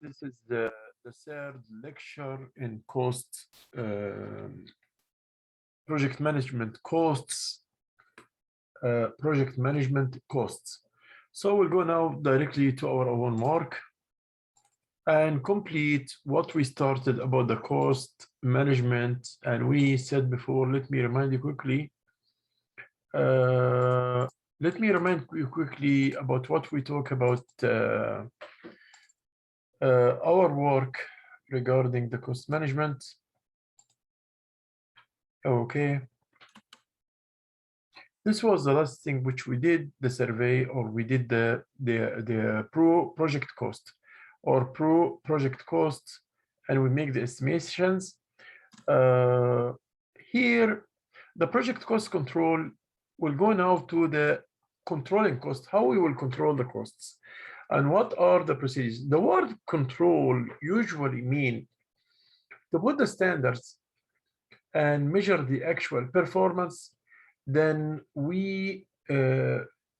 This is the third lecture in cost, project management costs, project management costs. So we'll go now directly to our own mark and complete what we started about the cost management. And we said before, let me remind you quickly about what we talk about our work regarding the cost management. Okay. This was the last thing which we did, the survey, or we did the project cost or project cost, and we make the estimations. Here, the project cost control will go now to the controlling cost, how we will control the costs. And what are the procedures? The word control usually mean to put the standards and measure the actual performance. Then we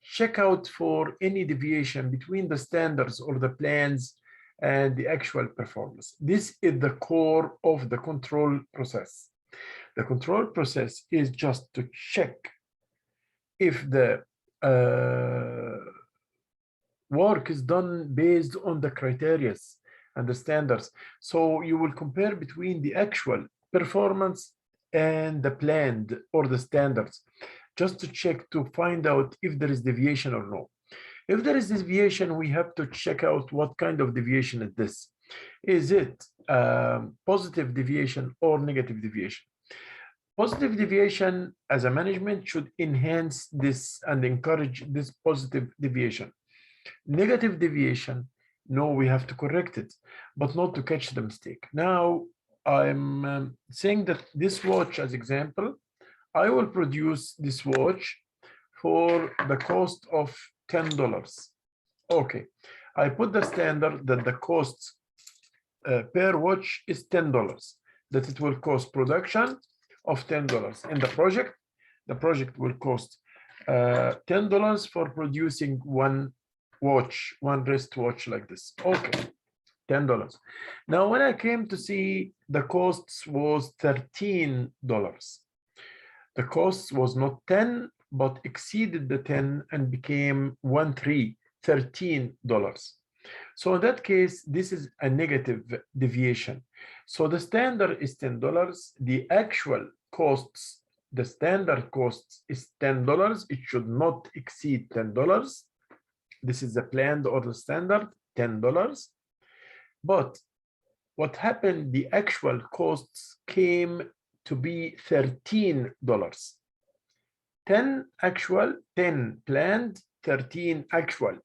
check out for any deviation between the standards or the plans and the actual performance. This is the core of the control process. The control process is just to check if the work is done based on the criteria and the standards. So you will compare between the actual performance and the planned or the standards, just to check to find out if there is deviation or no. If there is deviation, we have to check out what kind of deviation is this. Is it positive deviation or negative deviation? Positive deviation as a management should enhance this and encourage this positive deviation. Negative deviation, no, we have to correct it, but not to catch the mistake. Now, I'm saying that this watch as example, I will produce this watch for the cost of $10. Okay, I put the standard that the cost per watch is $10, that it will cost production of $10. In the project will cost $10 for producing one watch, one wristwatch like this. Okay, $10. Now, when I came to see the costs was $13. The cost was not 10, but exceeded the 10 and became $13. So in that case, this is a negative deviation. So the standard is $10. The actual costs, the standard costs is $10. It should not exceed $10. This is the planned or the standard, $10. But what happened, the actual costs came to be $13. 10 actual, 10 planned, 13 actual.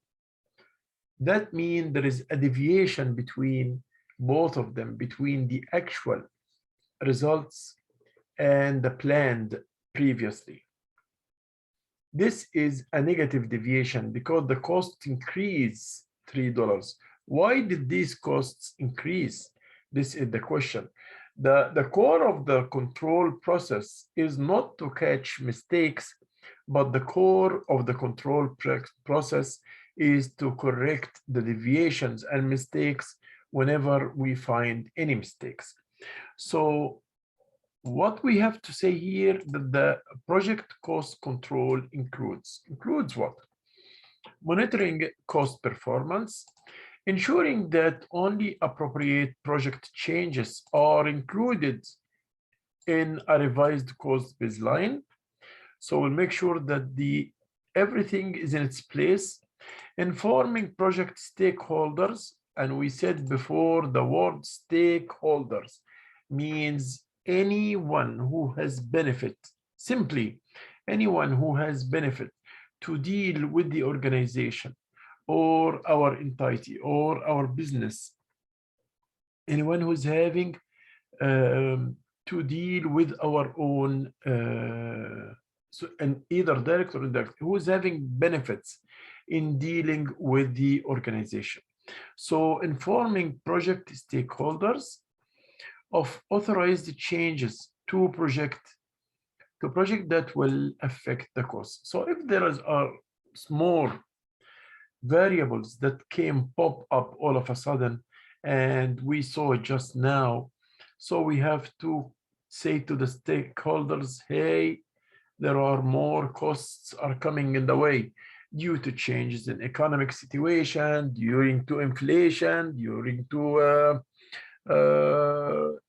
That means there is a deviation between both of them, between the actual results and the planned previously. This is a negative deviation because the cost increased $3. Why did these costs increase? This is the question. The core of the control process is not to catch mistakes, but the core of the control process is to correct the deviations and mistakes whenever we find any mistakes. So what we have to say here, that the project cost control includes what? Monitoring cost performance, ensuring that only appropriate project changes are included in a revised cost baseline. So we'll make sure that everything is in its place. Informing project stakeholders, and we said before, the word stakeholders means anyone who has benefit, simply anyone who has benefit to deal with the organization or our entity or our business, anyone who's having to deal with our own, and either direct or indirect, who's having benefits in dealing with the organization. So informing project stakeholders of authorized changes to project that will affect the cost. So if there are small variables that pop up all of a sudden and we saw it just now. So we have to say to the stakeholders, hey, there are more costs are coming in the way due to changes in economic situation, due to inflation, due to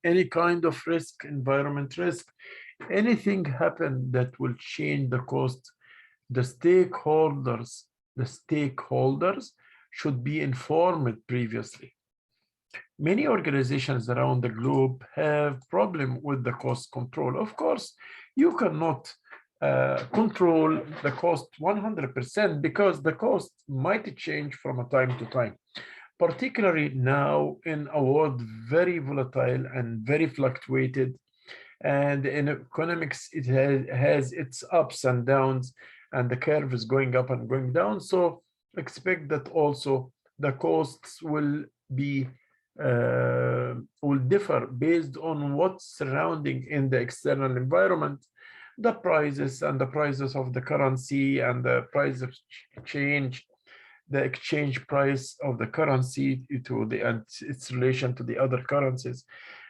any kind of risk, environment risk, anything happen that will change the cost, the stakeholders should be informed previously. Many organizations around the globe have problem with the cost control. Of course, you cannot control the cost 100% because the cost might change from a time to time, particularly now in a world very volatile and very fluctuated. And in economics, it has its ups and downs, and the curve is going up and going down. So expect that also the costs will differ based on what's surrounding in the external environment, the prices and the prices of the currency and the price of change, the exchange price of the currency and its relation to the other currencies,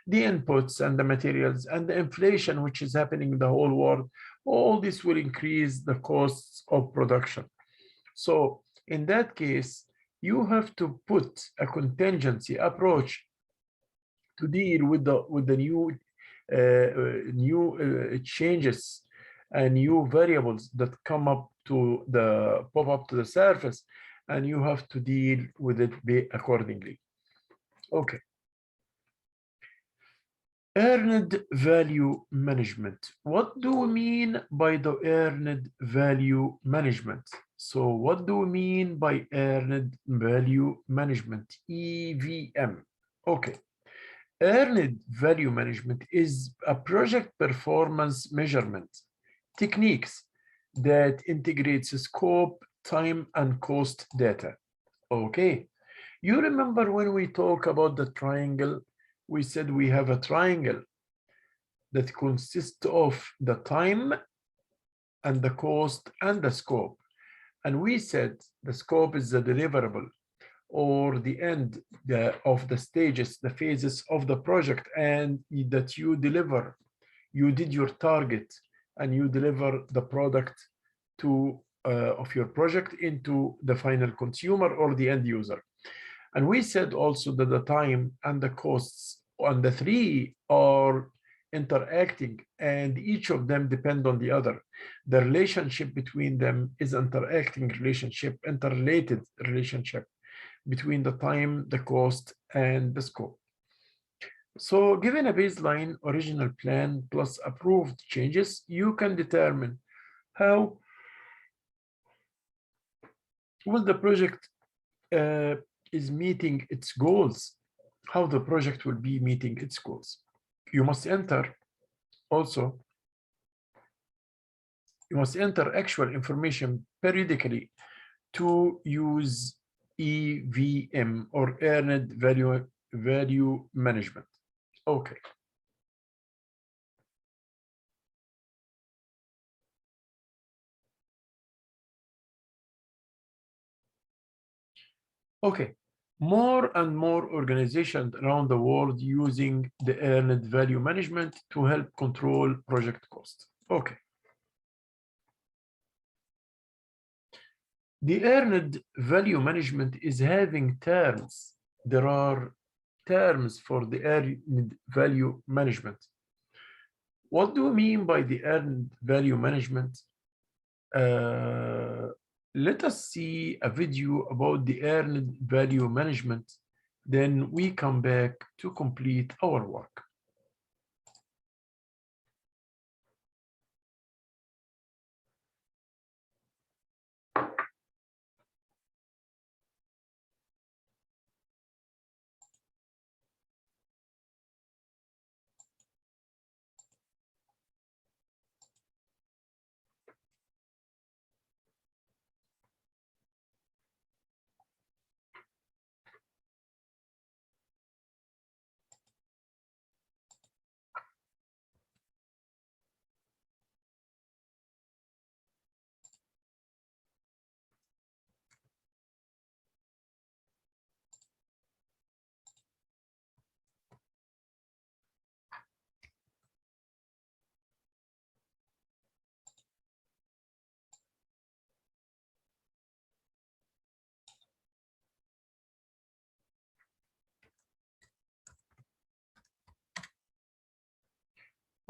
the inputs and the materials, and the inflation which is happening in the whole world. All this will increase the costs of production. So in that case, you have to put a contingency approach to deal with the new changes and new variables that pop up to the surface, and you have to deal with it accordingly. Okay. Earned value management. What do we mean by the earned value management? So what do we mean by earned value management, EVM? Okay. Earned value management is a project performance measurement techniques that integrates scope, time, and cost data. Okay. You remember when we talk about the triangle, we said we have a triangle that consists of the time and the cost and the scope. And we said the scope is the deliverable or the end of the stages, the phases of the project, and that you deliver. You did your target and you deliver the product of your project into the final consumer or the end user. And we said also that the time and the costs on the three are interacting, and each of them depend on the other. The relationship between them is interacting relationship, interrelated relationship between the time, the cost, and the scope. So given a baseline original plan plus approved changes, you can determine how will the project is meeting its goals, how the project will be meeting its goals. You must enter actual information periodically to use EVM or earned value management. Okay. Okay. More and more organizations around the world using the earned value management to help control project costs. Okay. The earned value management is having terms. There are terms for the earned value management. What do we mean by the earned value management? Let us see a video about the earned value management. Then we come back to complete our work.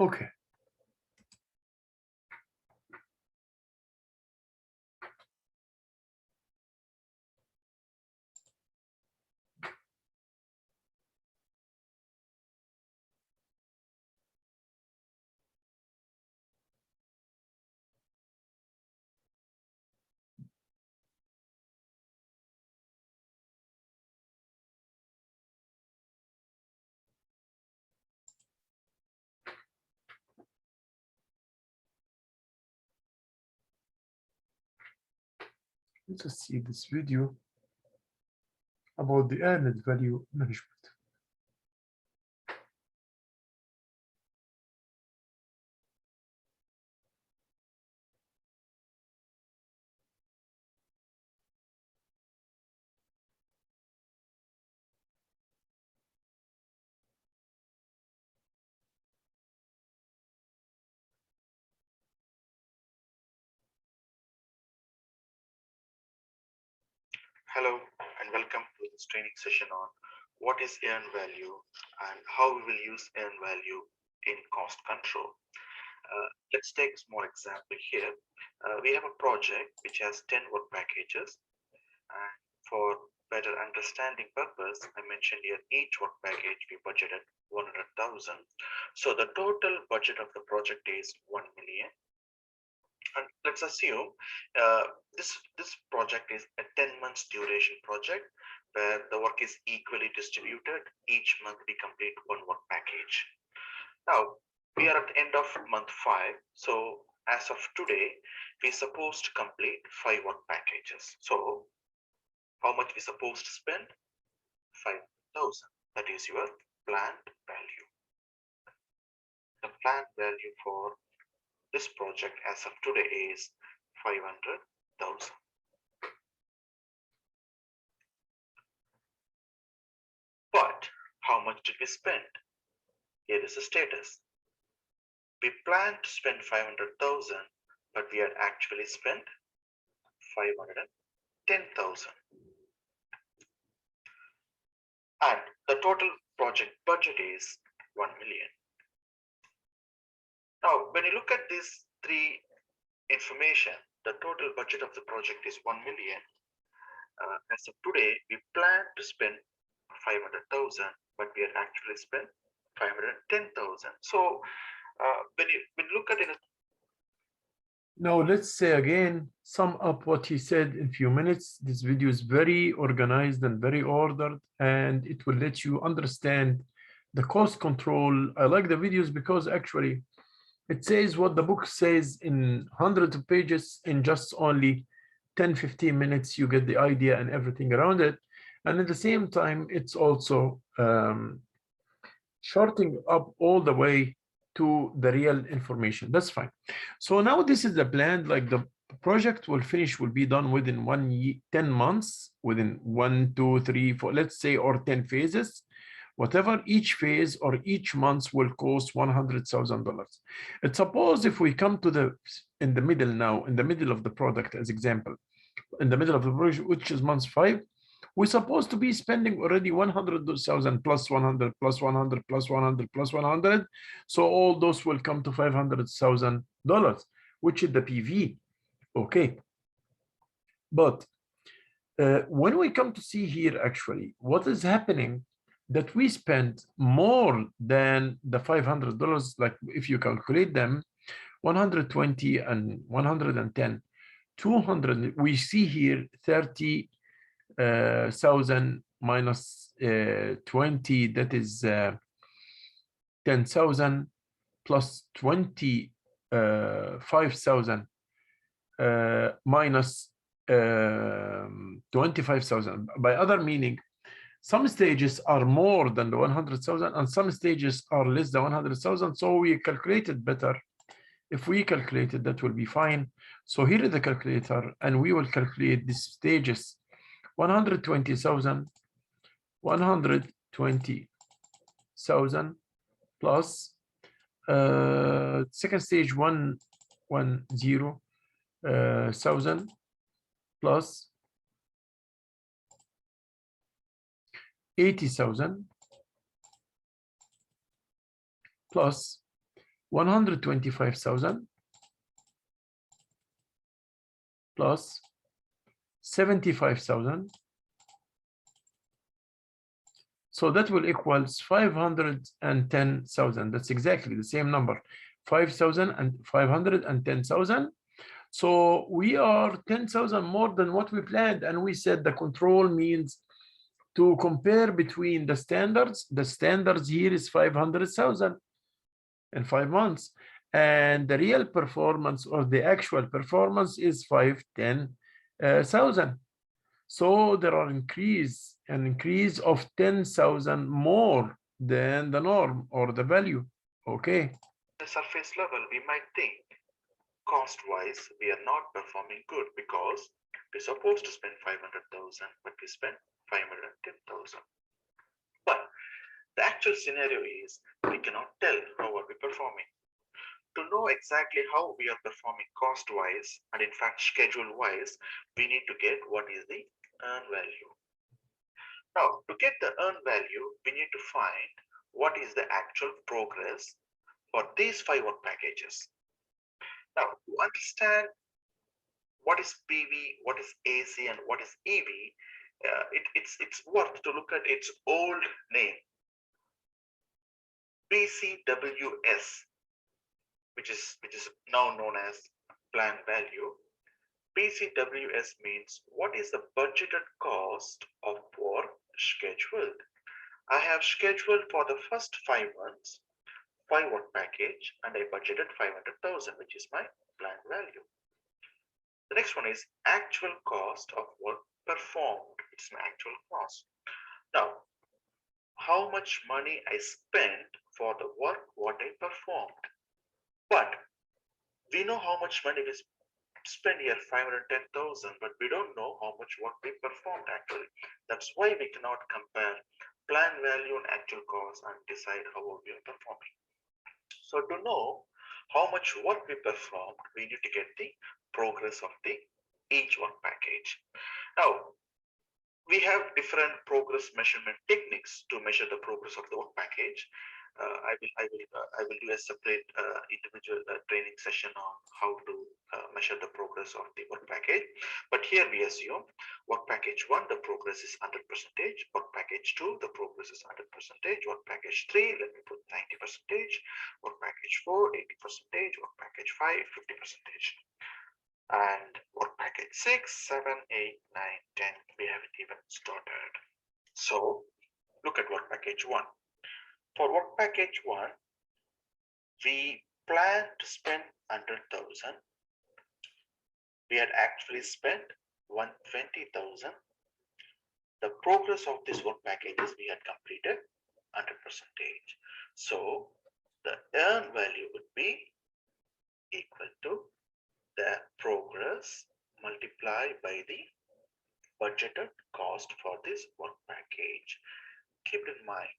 Okay. Let's see this video about the earned value management. Hello and welcome to this training session on what is earned value and how we will use earned value in cost control. Let's take a small example here. We have a project which has 10 work packages, and for better understanding purpose, I mentioned here each work package we budgeted 100,000. So the total budget of the project is 1 million. And let's assume this project is a 10 months duration project where the work is equally distributed. Each month we complete one work package. Now we are at the end of month 5. So as of today, we're supposed to complete 5 work packages. So how much we supposed to spend? 5,000. That is your planned value. The planned value for this project as of today is 500,000. But how much did we spend? Here is the status. We planned to spend 500,000, but we had actually spent 510,000. And the total project budget is 1 million. Now, when you look at these three information, the total budget of the project is 1 million. As of today, we plan to spend 500,000, but we had actually spent 510,000. So when you look at it. Now let's say again, sum up what he said in a few minutes. This video is very organized and very ordered, and it will let you understand the cost control. I like the videos because actually it says what the book says in hundreds of pages in just only 10-15 minutes. You get the idea and everything around it. And at the same time, it's also shorting up all the way to the real information. That's fine. So now this is the plan. Like the project will finish, will be done within 10 months, within 1, 2, 3, 4, let's say, or 10 phases. Whatever each phase or each month will cost $100,000. And suppose if we come to in the middle now, in the middle of the product as example, in the middle of the project, which is month 5, we're supposed to be spending already 100,000 plus 100 plus 100 plus 100 plus 100. So all those will come to $500,000, which is the PV. Okay. But when we come to see here, actually, what is happening that we spend more than the $500, like if you calculate them, 120 and 110, 200, we see here 30,000 minus 20, that is 10,000 plus 25,000 minus 25,000. By other meaning, some stages are more than the 100,000 and some stages are less than 100,000. So we calculated better. If we calculate it, that will be fine. So here is the calculator, and we will calculate these stages. 120,000, 120,000 plus second stage 110,000 plus 80,000 plus 125,000 plus 75,000. So that will equals 510,000. That's exactly the same number, 5,000 and 510,000. So we are 10,000 more than what we planned. And we said the control means to compare between the standards. The standards here is 500,000 in 5 months. And the real performance or the actual performance is 510,000. So there are an increase of 10,000 more than the norm or the value. Okay. The surface level, we might think cost-wise, we are not performing good because we're supposed to spend 500,000, but we spent 510,000. But the actual scenario is we cannot tell how are we performing. To know exactly how we are performing cost-wise and in fact schedule-wise, we need to get what is the earn value. Now, to get the earn value, we need to find what is the actual progress for these 5 work packages. Now, to understand what is PV, what is AC, and what is EV, it's worth to look at its old name, PCWS, which is now known as plan value. PCWS means what is the budgeted cost of work scheduled. I have scheduled for the first 5 months 5 work package and I budgeted 500,000, which is my plan value. The next one is actual cost of work performed. It's my actual cost. Now, how much money I spent for the work what I performed. But we know how much money we spend here, 510,000, but we don't know how much work we performed actually. That's why we cannot compare plan value and actual cost and decide how we are performing. So to know how much work we performed, we need to get the progress of the each work package. Now, we have different progress measurement techniques to measure the progress of the work package. I will do a separate individual training session on how to measure the progress of the work package. But here we assume work package 1, the progress is 100%. Work package 2, the progress is 100%. Work package 3, let me put 90%. Work package 4, 80%. Work package 5, 50%. And work package 6, 7, 8, 9, 10, we haven't even started. So look at work package 1. For work package 1, we plan to spend 100,000. We had actually spent 120,000. The progress of this work packages we had completed 100%. So the earn value would be equal to the progress multiplied by the budgeted cost for this work package. Keep in mind,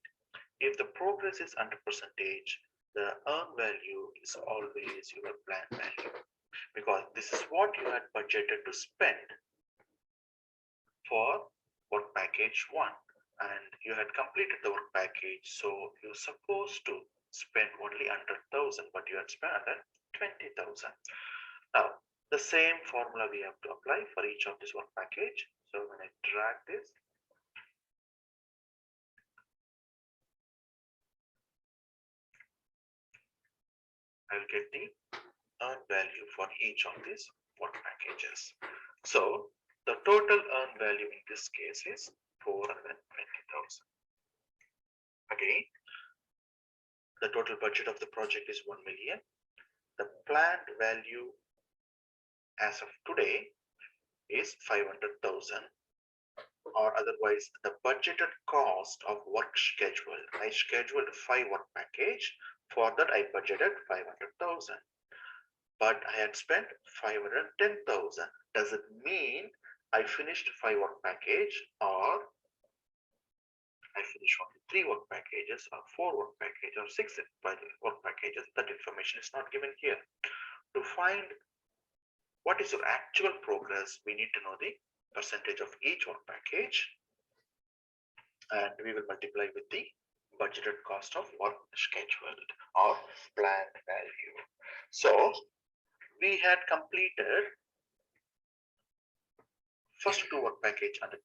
if the progress is 100%, the earn value is always your plan value, because this is what you had budgeted to spend for work package 1, and you had completed the work package, so you're supposed to spend only 100,000, but you had spent 120,000. Now, the same formula we have to apply for each of this work package. So when I drag this, I'll get the earn value for each of these work packages. So the total earn value in this case is 420,000. Again, the total budget of the project is 1 million. The planned value as of today is 500,000, or otherwise the budgeted cost of work schedule. I scheduled 5 work package. For that I budgeted 500,000, but I had spent 510,000. Does it mean I finished 5 work package, or I finished only 3 work packages, or 4 work packages, or 6 work packages? That information is not given here. To find what is your actual progress, we need to know the percentage of each work package, and we will multiply with the budgeted cost of work scheduled or planned value. So we had completed first two work package 100%.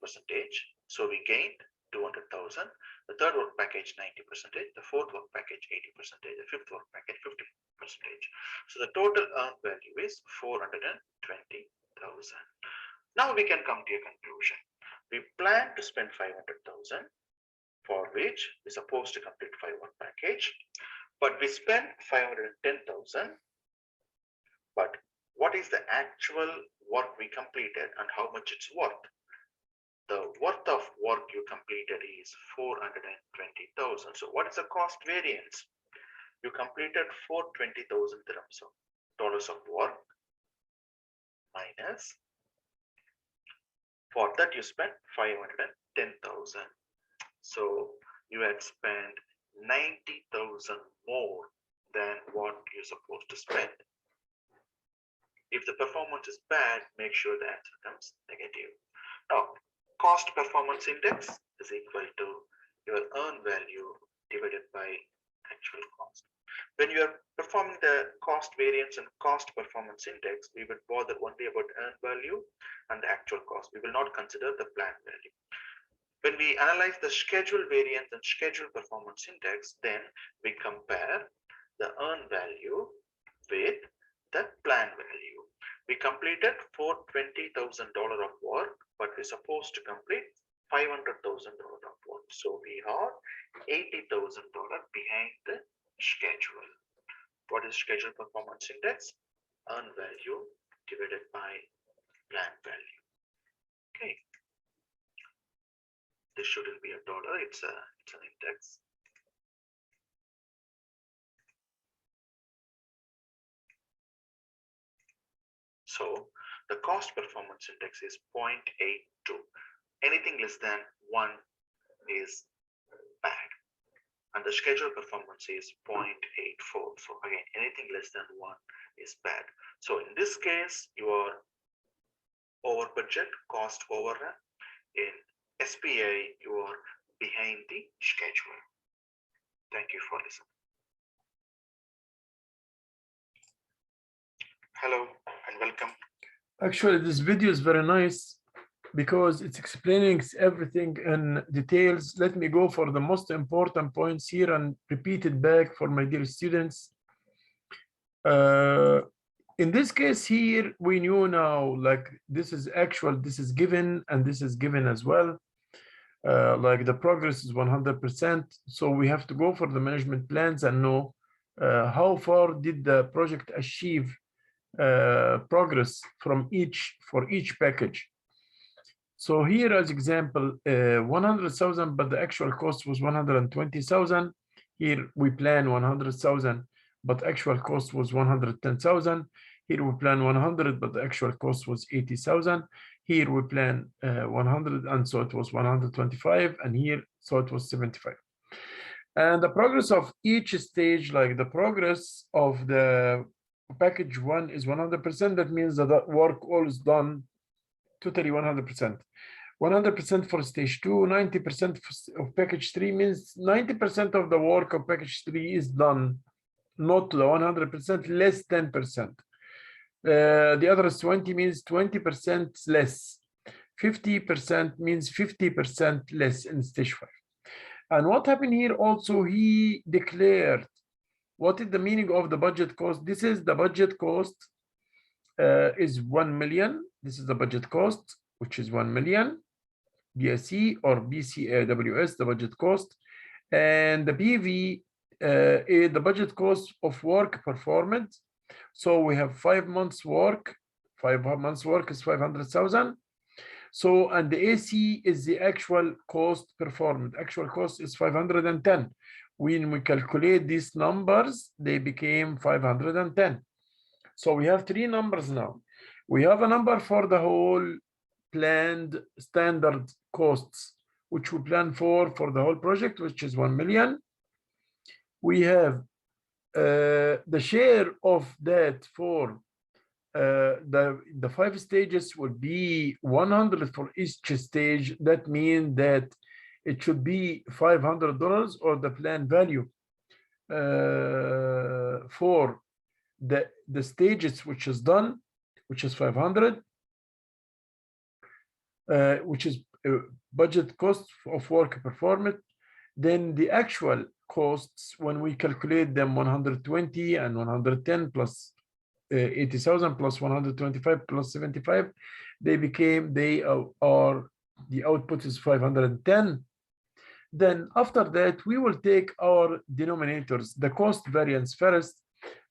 So we gained 200,000. The third work package 90%. The fourth work package 80%. The fifth work package 50%. So the total earned value is 420,000. Now we can come to a conclusion. We plan to spend 500,000, for which we're supposed to complete 5 work package, but we spent 510,000. But what is the actual work we completed and how much it's worth? The worth of work you completed is 420,000. So what is the cost variance? You completed 420,000 dollars of work minus, for that you spent 510,000. So you had spent 90,000 more than what you're supposed to spend. If the performance is bad, make sure the answer comes negative. Now, cost performance index is equal to your earned value divided by actual cost. When you are performing the cost variance and cost performance index, we would bother only about earned value and the actual cost. We will not consider the planned value. When we analyze the schedule variance and schedule performance index, then we compare the earned value with the planned value. We completed $420,000 of work, but we're supposed to complete $500,000 of work. So we are $80,000 behind the schedule. What is schedule performance index? Earned value divided by planned value. Okay. This shouldn't be a dollar, it's an index. So the cost performance index is 0.82. Anything less than 1 is bad. And the schedule performance is 0.84. So again, anything less than 1 is bad. So in this case, you are over budget, cost overrun. In SPA, you are behind the schedule. Thank you for listening. Hello and welcome. Actually, this video is very nice because it's explaining everything in details. Let me go for the most important points here and repeat it back for my dear students. In this case here, we knew now, like this is actual, this is given, and this is given as well. Like the progress is 100%. So we have to go for the management plans and know how far did the project achieve progress from for each package. So here as example, 100,000, but the actual cost was 120,000. Here we plan 100,000, but actual cost was 110,000. Here we plan 100, but the actual cost was 80,000. Here we plan 100, and so it was 125, and here, so it was 75. And the progress of each stage, like the progress of the package 1 is 100%. That means that the work all is done totally 100%. 100% for stage 2, 90% of package 3 means 90% of the work of package 3 is done, not the 100%, less 10%. The other is 20 means 20% less. 50% means 50% less in stage 5. And what happened here also, he declared what is the meaning of the budget cost. This is the budget cost is 1 million. This is the budget cost, which is 1 million BSE or BCAWS, the budget cost. And the PV is the budget cost of work performed. So we have 5 months work. 5 months work is 500,000. So, and the AC is the actual cost performed. Actual cost is 510. When we calculate these numbers, they became 510. So we have 3 numbers now. We have a number for the whole planned standard costs, which we plan for the whole project, which is 1 million. We have the share of that for the 5 stages would be 100 for each stage. That means that it should be $500 or the plan value for the stages which is done, which is 500, which is budget cost of work performed. Then the actual costs, when we calculate them, 120 and 110 plus 80,000 plus 125 plus 75, they are the output is 510. Then after that, we will take our denominators, the cost variance first,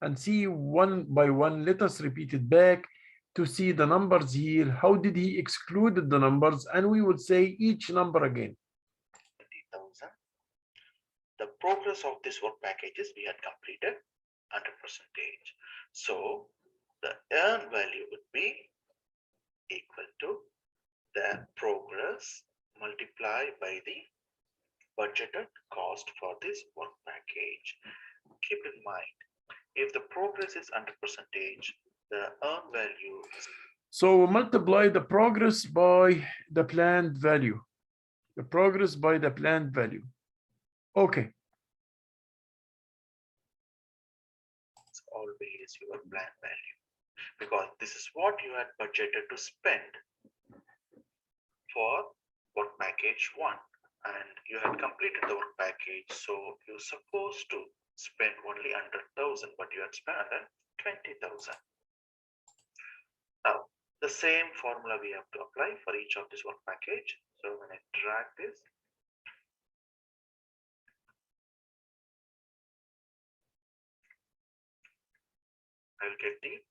and see one by one. Let us repeat it back to see the numbers here. How did he exclude the numbers? And we will say each number again. 20,000. The progress of this work packages we had completed 100%. So the earn value would be equal to the progress multiplied by the budgeted cost for this work package. Keep in mind, if the progress is 100%, the earn value is. So multiply the progress by the planned value. The progress by the planned value. Okay. It's always your planned value, because this is what you had budgeted to spend for work package 1, and you had completed the work package, so you're supposed to spend only 100,000, but you had spent 120,000. Now the same formula we have to apply for each of this work package. So when I drag this, I'll get the.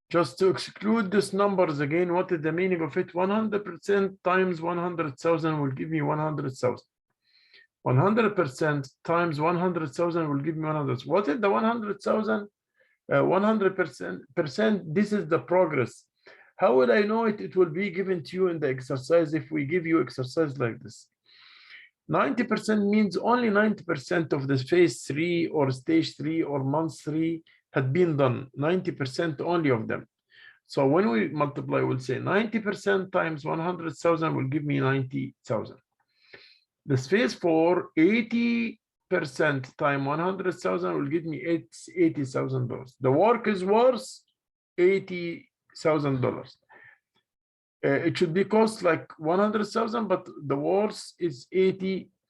Just to exclude these numbers again, what is the meaning of it? 100% times 100,000 will give me 100,000. 100% times 100,000 will give me 100. What is the 100,000? 100%. This is the progress. How will I know it? It will be given to you in the exercise. If we give you exercise like this, 90% means only 90% of the phase 3 or stage 3 or month 3 had been done. 90% only of them. So when we multiply, we'll say 90% times 100,000 will give me 90,000. This phase 4, 80% times 100,000 will give me $80,000. The work is worth $80,000. It should be cost like 100,000, but the worth is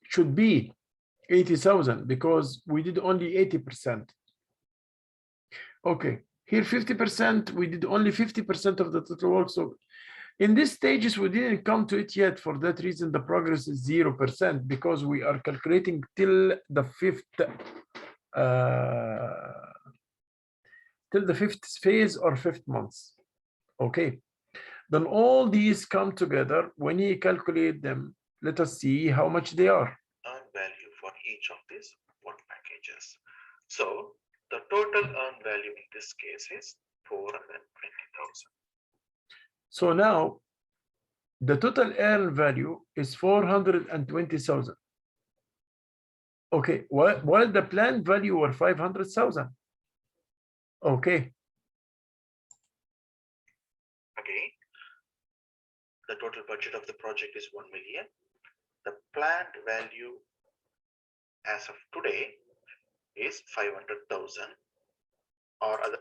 should be 80,000 because we did only 80%. Okay, here 50%, we did only 50% of the total work. So in these stages, we didn't come to it yet. For that reason, the progress is 0% because we are calculating till the fifth phase or 5th month. Okay, then all these come together. When you calculate them, let us see how much they are. Earn value for each of these work packages. So the total earn value in this case is 420,000. So now the total earn value is 420,000. Okay, while the planned value were 500,000. Okay. Again, the total budget of the project is 1 million. The planned value as of today is 500,000 or other.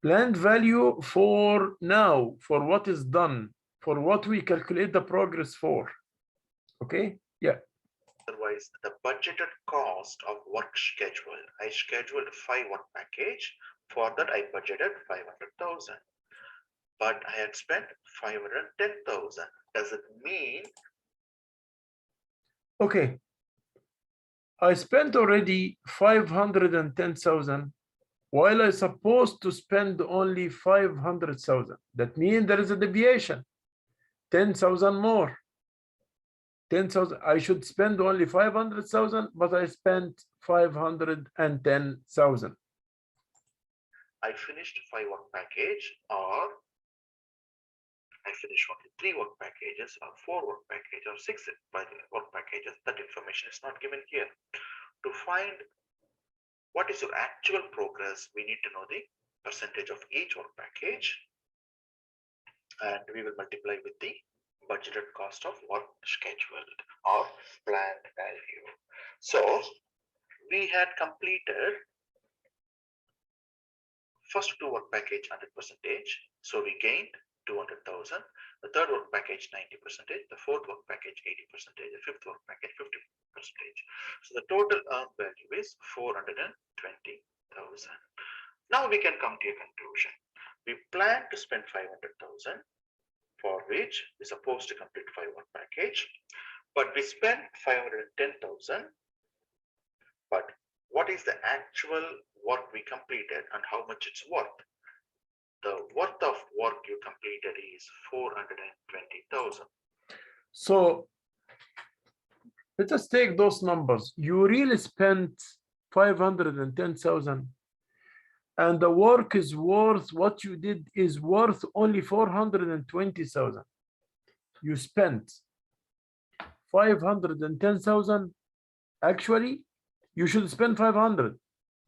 Planned value for now, for what is done, for what we calculate the progress for. Okay, yeah. Otherwise, the budgeted cost of work schedule, I scheduled 5 work package. For that, I budgeted 500,000, but I had spent 510,000. Does it mean? Okay, I spent already 510,000 while I supposed to spend only 500,000. That means there is a deviation, 10,000 more. 10,000. I should spend only 500,000, but I spent 510,000. I finished 5 work package, or I finished only 3 work packages, or 4 work packages, or 6 work packages. That information is not given here. To find what is your actual progress, we need to know the percentage of each work package, and we will multiply with the budgeted cost of work scheduled or planned value. So we had completed first two work package 100%. So we gained 200,000. The third work package 90%. The fourth work package 80%. The fifth work package 50%. So the total earned value is 420,000. Now we can come to a conclusion. We plan to spend 500,000, for which we're supposed to complete 5 work package, but we spent 510,000. But what is the actual work we completed and how much it's worth? The worth of work you completed is 420,000. So let us take those numbers. You really spent 510,000 and the work is worth, what you did is worth only 420,000. You spent 510,000. Actually, you should spend 500,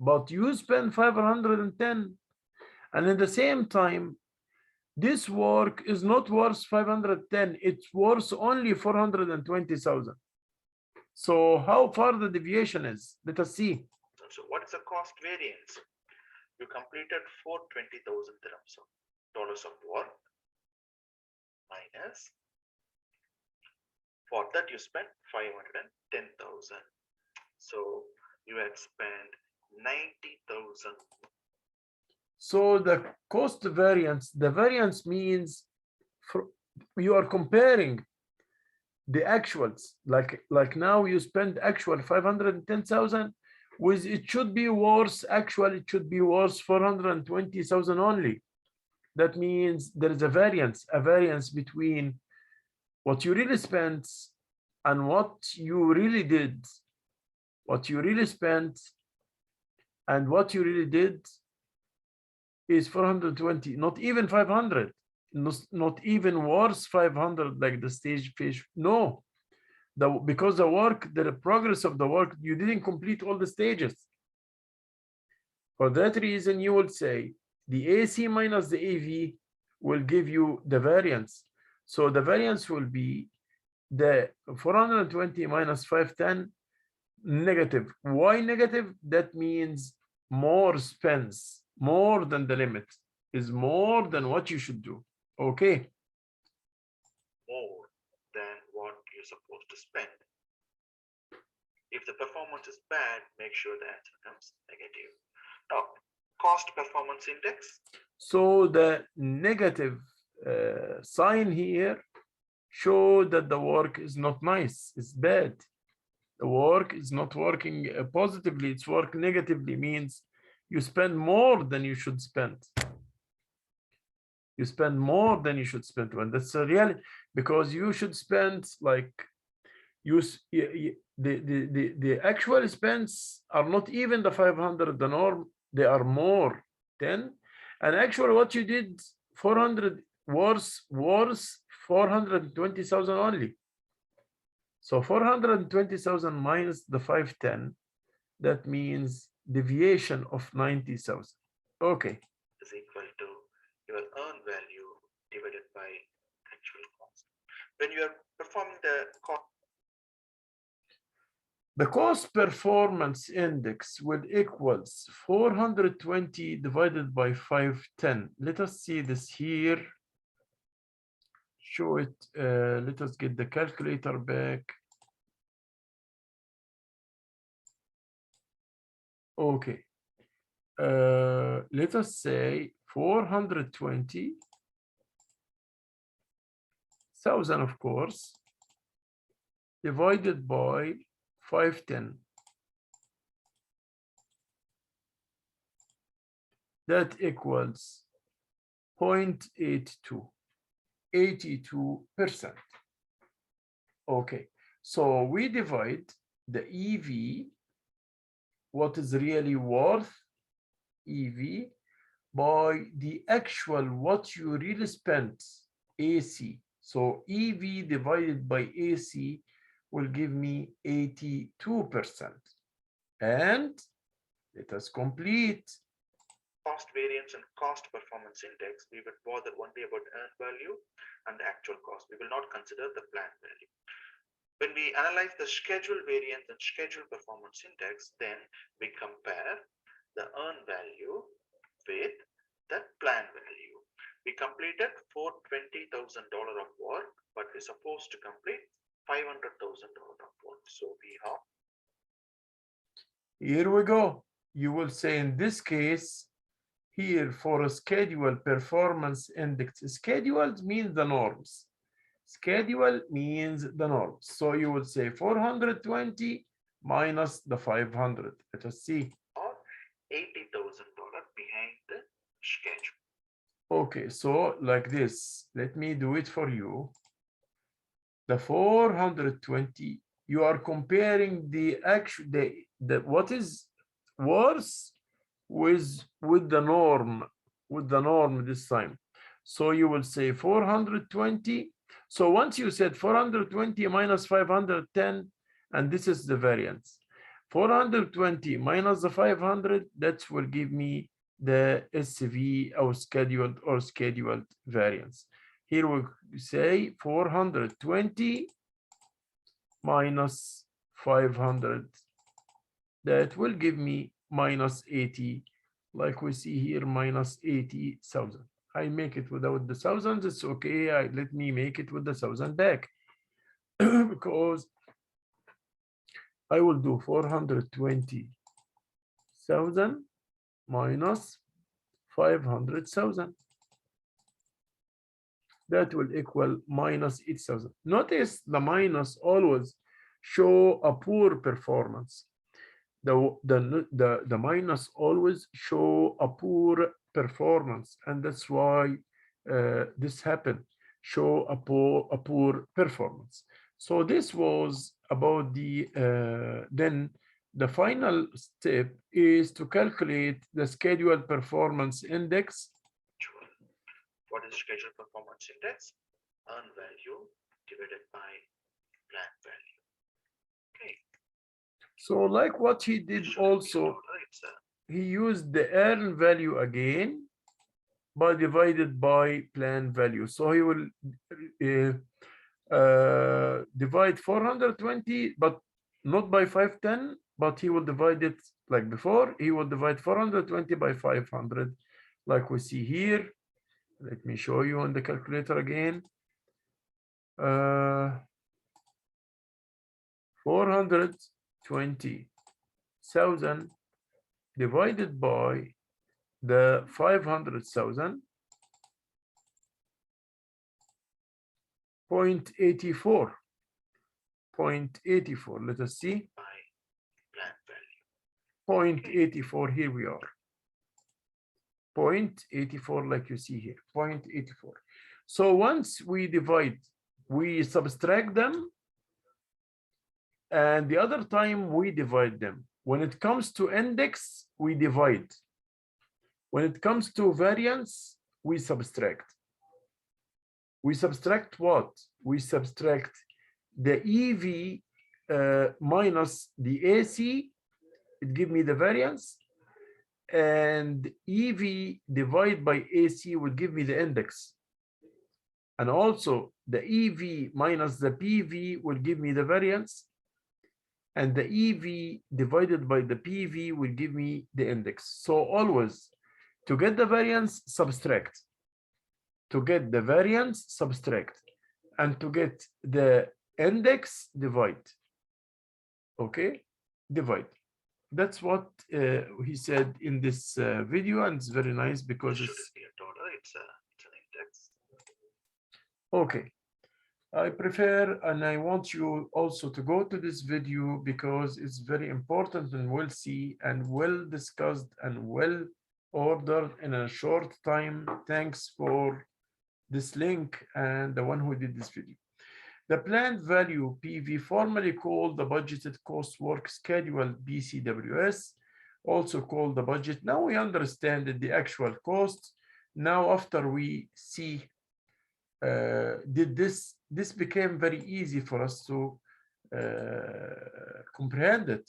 but you spend 510. And at the same time, this work is not worth 510, it's worth only 420,000. So how far the deviation is? Let us see. So what is the cost variance? You completed 420,000 dirhams of dollars of work minus, for that you spent 510,000. So you had spent 90,000. So the cost variance, the variance means you are comparing the actuals, like now you spend actual 510,000 with it should be worse, actually it should be worse 420,000 only. That means there is a variance between what you really spent and what you really did. What you really spent and what you really did is 420, not even 500, not even worse 500 like the stage fish. No, because the work, the progress of the work, you didn't complete all the stages. For that reason, you will say the AC minus the AV will give you the variance. So the variance will be the 420 minus 510 negative. Why negative? That means more spends, more than the limit, is more than what you should do. Okay. More than what you're supposed to spend. If the performance is bad, make sure the answer comes negative. Now, cost performance index. So the negative sign here show that the work is not nice, it's bad. The work is not working positively, it's work negatively, means you spend more than you should spend. You spend more than you should spend. When that's a reality, because you should spend like the actual expense are not even the 500, the norm, they are more 10. And actually what you did 400 worse 420,000 only. So 420,000 minus the 510, that means deviation of 90,000. Okay. Is equal to your earned value divided by actual cost. When you are performing the cost performance index will equals 420 divided by 510. Let us see this here. Show it. Let us get the calculator back. Okay. Let us say 420,000, of course, divided by 510. That equals 0.82, 82%. Okay, so we divide the EV, what is really worth EV, by the actual what you really spent AC. So EV divided by AC will give me 82%. And let us complete cost variance and cost performance index, we would bother only about earned value and the actual cost. We will not consider the planned value. When we analyze the schedule variance and schedule performance index, then we compare the earned value with the planned value. We completed $420,000 of work, but we're supposed to complete $500,000 of work. So we have. Here we go. You will say in this case, here for a schedule performance index, scheduled means the norms. Schedule means the norms. So you would say 420 minus the 500. Let us see. Or $80,000 behind the schedule. Okay, so like this, let me do it for you. The 420, you are comparing the actual, the what is worse with the norm this time. So you will say 420. So once you said 420 minus 510, and this is the variance. 420 minus the 500, that will give me the SV or scheduled variance. Here we say 420 minus 500. That will give me minus 80, like we see here, minus 80,000. I make it without the thousands, it's okay. Let me make it with the 1,000 back because I will do 420,000 minus 500,000. That will equal minus 8,000. Notice the minus always show a poor performance. The minus always show a poor performance, and that's why this happened. Show a poor performance. So this was about the then the final step is to calculate the scheduled performance index. What is scheduled performance index? Earned value divided by planned value. Okay. So like what he did also, he used the earned value again, but divided by planned value. So he will divide 420, but not by 510, but he will divide it like before. He will divide 420 by 500, like we see here. Let me show you on the calculator again. 420,000 divided by the 500,000, 0.84. 0.84. Let us see. 0.84. Here we are. 0.84, like you see here. 0.84. So once we divide, we subtract them, and the other time we divide them. When it comes to index, we divide. When it comes to variance, we subtract. We subtract what? We subtract the EV minus the AC. It gives me the variance. And EV divided by AC will give me the index. And also the EV minus the PV will give me the variance. And the EV divided by the PV will give me the index. So always, to get the variance, subtract. To get the variance, subtract. And to get the index, divide. Okay? Divide. That's what he said in this video, and it's very nice because it's an index. Okay. I prefer, and I want you also to go to this video because it's very important and well see and well discussed and well ordered in a short time. Thanks for this link and the one who did this video. The planned value PV, formerly called the budgeted cost work schedule BCWS, also called the budget. Now we understand that the actual cost. Now after we see did this became very easy for us to comprehend it,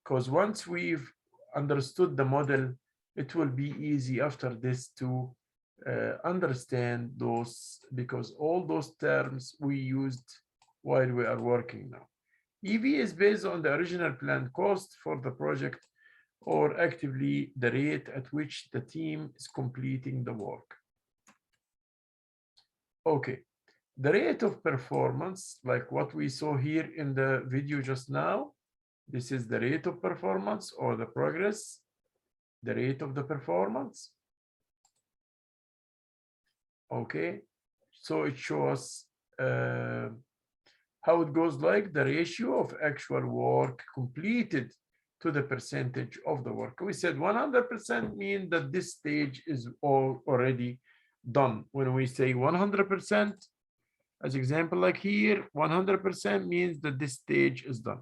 because once we've understood the model it will be easy after this to understand those, because all those terms we used while we are working now. EV is based on the original planned cost for the project, or actively the rate at which the team is completing the work. Okay, the rate of performance, like what we saw here in the video just now, this is the rate of performance or the progress, the rate of the performance. Okay, so it shows how it goes, like the ratio of actual work completed to the percentage of the work. We said 100% mean that this stage is already done. When we say 100%, as example like here, 100% means that this stage is done.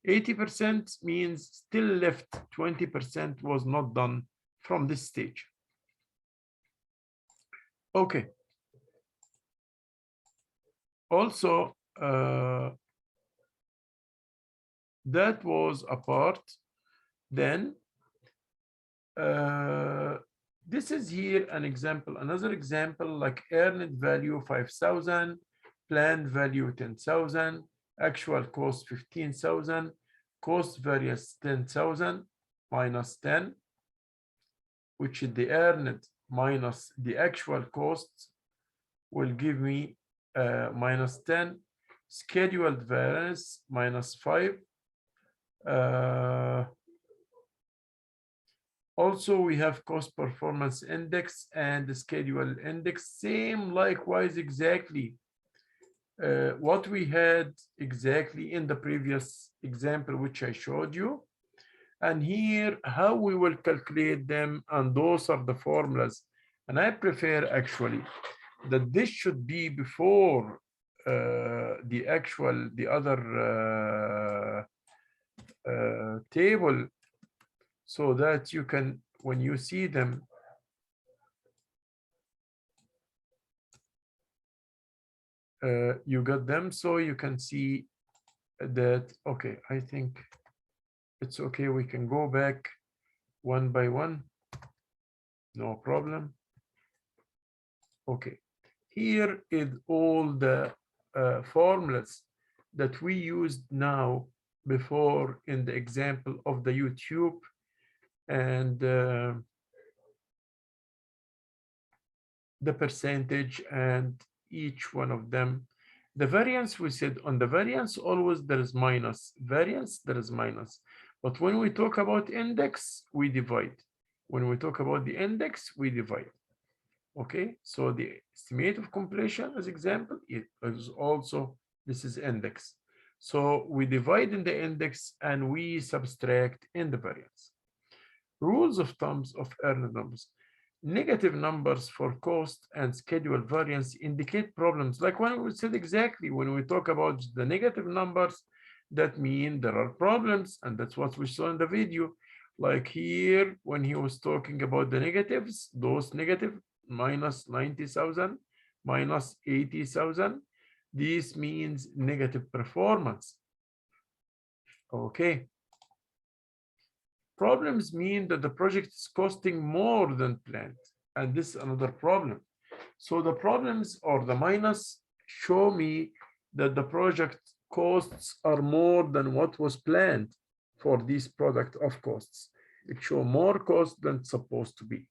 80% means still left 20% was not done from this stage. Okay. Also, that was a part. Then this is here an example, another example, like earned value 5,000, planned value 10,000, actual cost 15,000, cost variance 10,000 minus 10, which is the earned minus the actual costs, will give me minus 10, scheduled variance minus 5. Also, we have cost performance index and the schedule index, same likewise exactly what we had exactly in the previous example which I showed you. And here how we will calculate them, and those are the formulas. And I prefer actually that this should be before the other table, so that you can, when you see them, you got them, so you can see that. Okay, I think it's okay. We can go back one by one. No problem. Okay, here is all the formulas that we used now before in the example of the YouTube, and the percentage and each one of them. The variance, we said on the variance always there is minus, variance there is minus, but when we talk about index we divide. When we talk about the index we divide. Okay, so the estimate of completion as example, it is also, this is index. So we divide in the index and we subtract in the variance. Rules of thumbs of earned numbers. Negative numbers for cost and schedule variance indicate problems. Like when we said exactly, when we talk about the negative numbers, that mean there are problems, and that's what we saw in the video. Like here, when he was talking about the negatives, those negative minus 90,000, minus 80,000, this means negative performance. Okay. Problems mean that the project is costing more than planned, and this is another problem. So the problems or the minus show me that the project costs are more than what was planned for this product of costs. It shows more cost than it's supposed to be.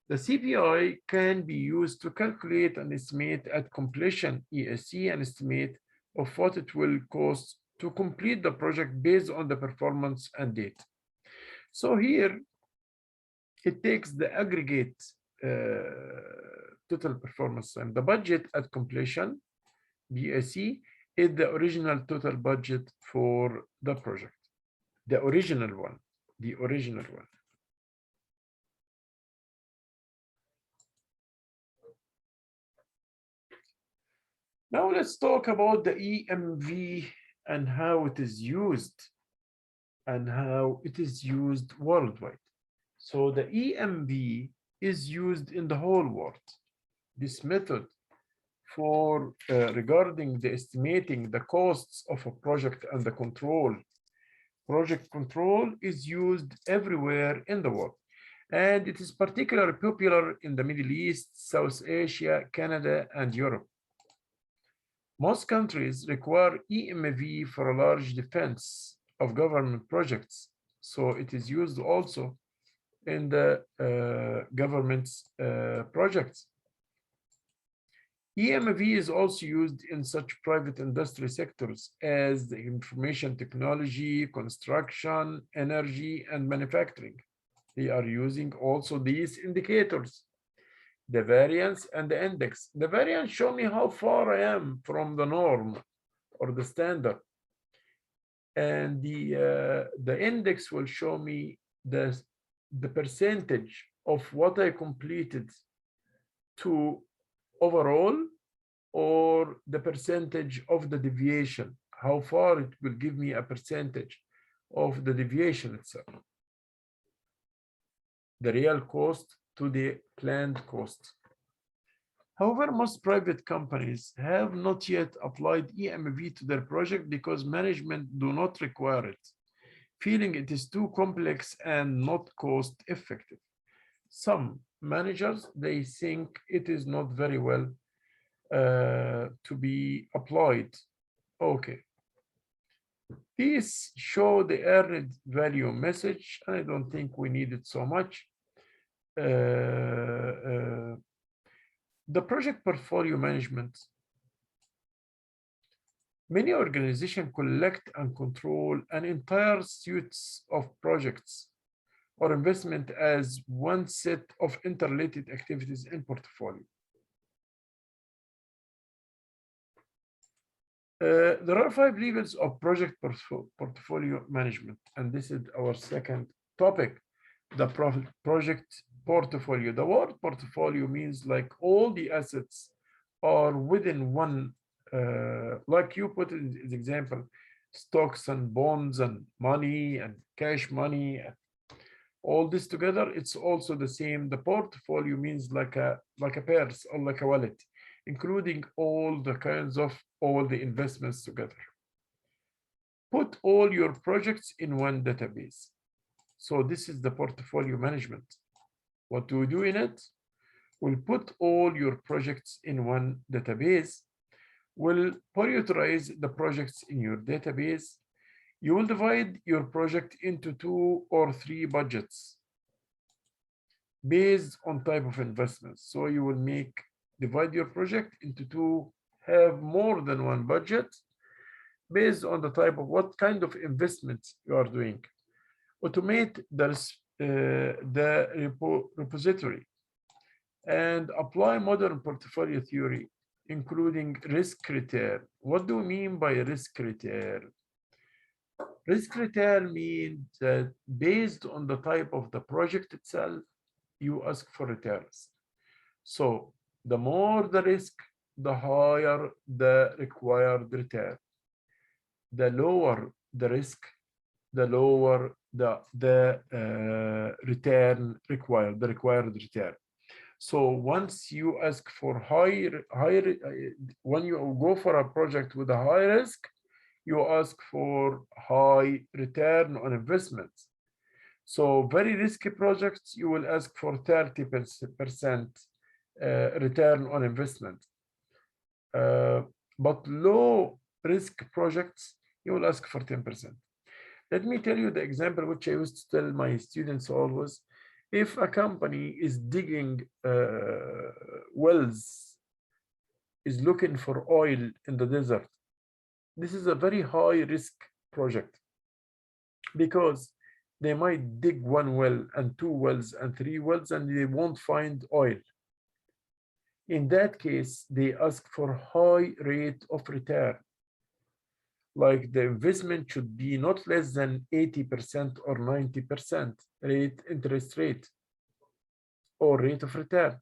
The CPI can be used to calculate an estimate at completion, ESC, an estimate of what it will cost to complete the project based on the performance and date. So here, it takes the aggregate total performance time. The budget at completion, BAC, is the original total budget for the project. The original one, the original one. Now let's talk about the EMV and how it is used, and how it is used worldwide. So the EMV is used in the whole world. This method for regarding the estimating the costs of a project and the control. Project control is used everywhere in the world. And it is particularly popular in the Middle East, South Asia, Canada, and Europe. Most countries require EMV for a large defense of government projects, so it is used also in the government's projects. EMV is also used in such private industry sectors as the information technology, construction, energy, and manufacturing. They are using also these indicators, the variance and the index. The variance show me how far I am from the norm or the standard. And the index will show me the percentage of what I completed to overall, or the percentage of the deviation, how far it will give me a percentage of the deviation itself. The real cost to the planned cost. However, most private companies have not yet applied EMV to their project because management do not require it, feeling it is too complex and not cost effective. Some managers, they think it is not very well to be applied. Okay. These show the earned value message. I don't think we need it so much. The project portfolio management. Many organizations collect and control an entire suite of projects or investment as one set of interrelated activities in portfolio. There are 5 levels of project portfolio management, and this is our second topic, the project portfolio. The word portfolio means like all the assets are within one, like you put in the example, stocks and bonds and money and cash money, all this together. It's also the same. The portfolio means like a purse or like a wallet, including all the kinds of all the investments together. Put all your projects in one database. So this is the portfolio management. What do we do in it? We'll put all your projects in one database. We'll prioritize the projects in your database. You will divide your project into 2 or 3 budgets based on type of investments. So you will divide your project into 2, have more than one budget based on the type of what kind of investments you are doing. Automate the repository and apply modern portfolio theory, including risk return. What do we mean by risk return? Risk return means that based on the type of the project itself, you ask for returns. So the more the risk, the higher the required return. The lower the risk, the lower the return required, the required return. So once you ask for higher, when you go for a project with a high risk, you ask for high return on investment. So very risky projects, you will ask for 30% return on investment. But low risk projects, you will ask for 10%. Let me tell you the example which I used to tell my students always. If a company is digging wells, is looking for oil in the desert, this is a very high risk project because they might dig 1 well and 2 wells and 3 wells and they won't find oil. In that case, they ask for high rate of return. Like the investment should be not less than 80% or 90% interest rate or rate of return.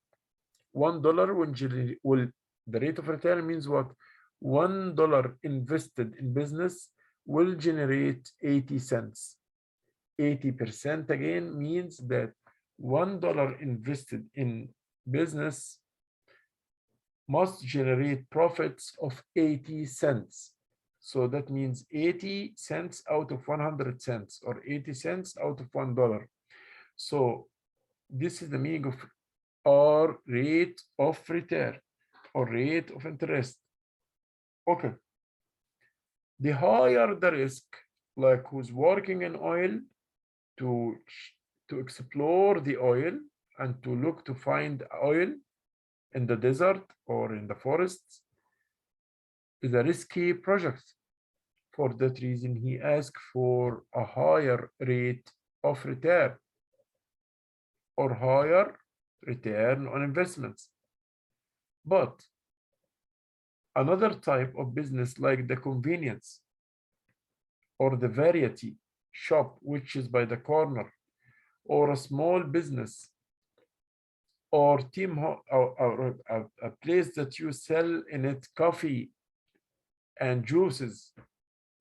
$1 will the rate of return means what? $1 invested in business will generate 80 cents. 80% again means that $1 invested in business must generate profits of 80 cents. So that means 80 cents out of 100 cents or 80 cents out of $1. So This is the meaning of R, rate of return or rate of interest. Okay. The higher the risk, like who's working in oil to explore the oil and to look to find oil in the desert or in the forests, is a risky project. For that reason, he asked for a higher rate of return or higher return on investments. But another type of business like the convenience or the variety shop, which is by the corner, or a small business or team or a place that you sell in it coffee and juices,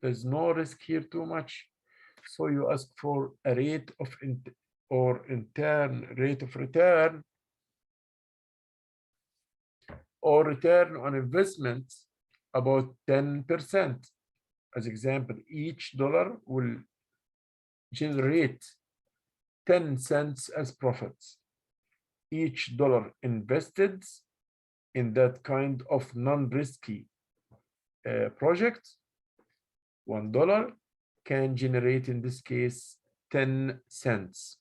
there's no risk here too much. So you ask for a rate of rate of return or return on investment about 10%. As example, each dollar will generate 10 cents as profits. Each dollar invested in that kind of non-risky project, $1 can generate, in this case, 10 cents.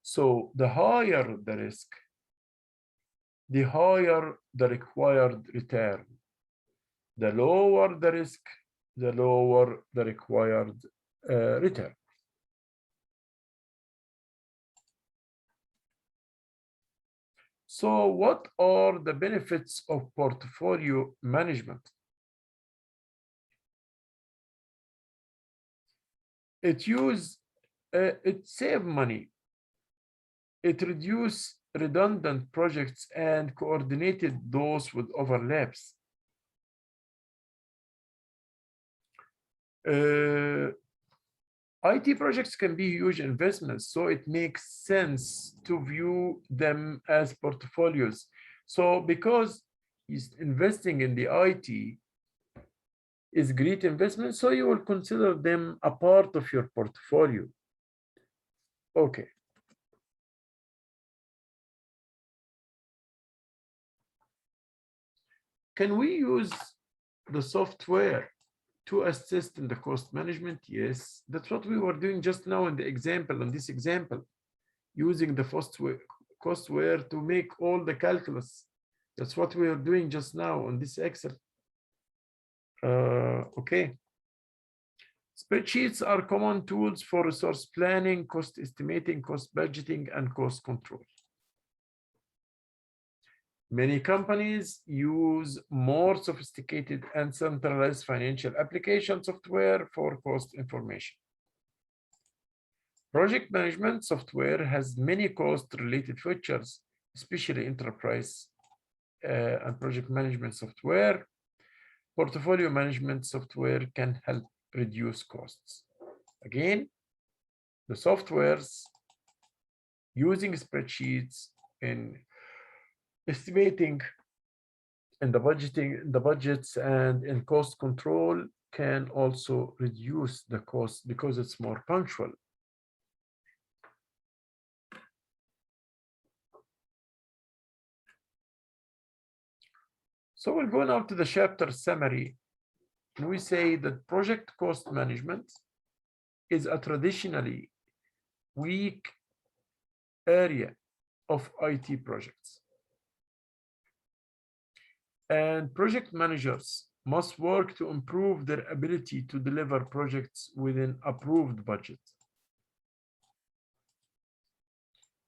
So the higher the risk, the higher the required return. The lower the risk, the lower the required return. So what are the benefits of portfolio management? It saves money. It reduces redundant projects and coordinated those with overlaps. IT projects can be huge investments, so it makes sense to view them as portfolios. So because investing in the IT is great investment, so you will consider them a part of your portfolio. Okay. Can we use the software to assist in the cost management? Yes, that's what we were doing just now in the example, in this example, using the costware to make all the calculus. That's what we are doing just now on this Excel. Okay. Spreadsheets are common tools for resource planning, cost estimating, cost budgeting, and cost control. Many companies use more sophisticated and centralized financial application software for cost information. Project management software has many cost-related features, especially enterprise and project management software. Portfolio management software can help reduce costs. Again, the softwares using spreadsheets in estimating and the budgeting, the budgets, and in cost control can also reduce the cost because it's more punctual. So we'll go now to the chapter summary. And we say that project cost management is a traditionally weak area of IT projects. And project managers must work to improve their ability to deliver projects within approved budget.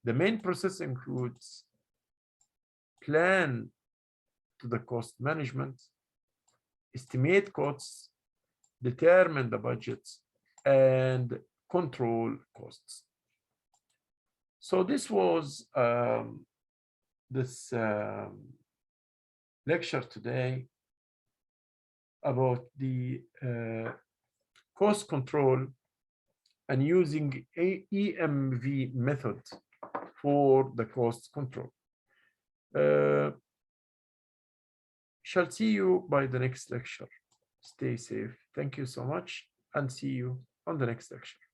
The main process includes plan to the cost management, estimate costs, determine the budgets, and control costs. So this was this lecture today about the cost control and using EMV method for the cost control. Shall see you by the next lecture. Stay safe. Thank you so much, and see you on the next lecture.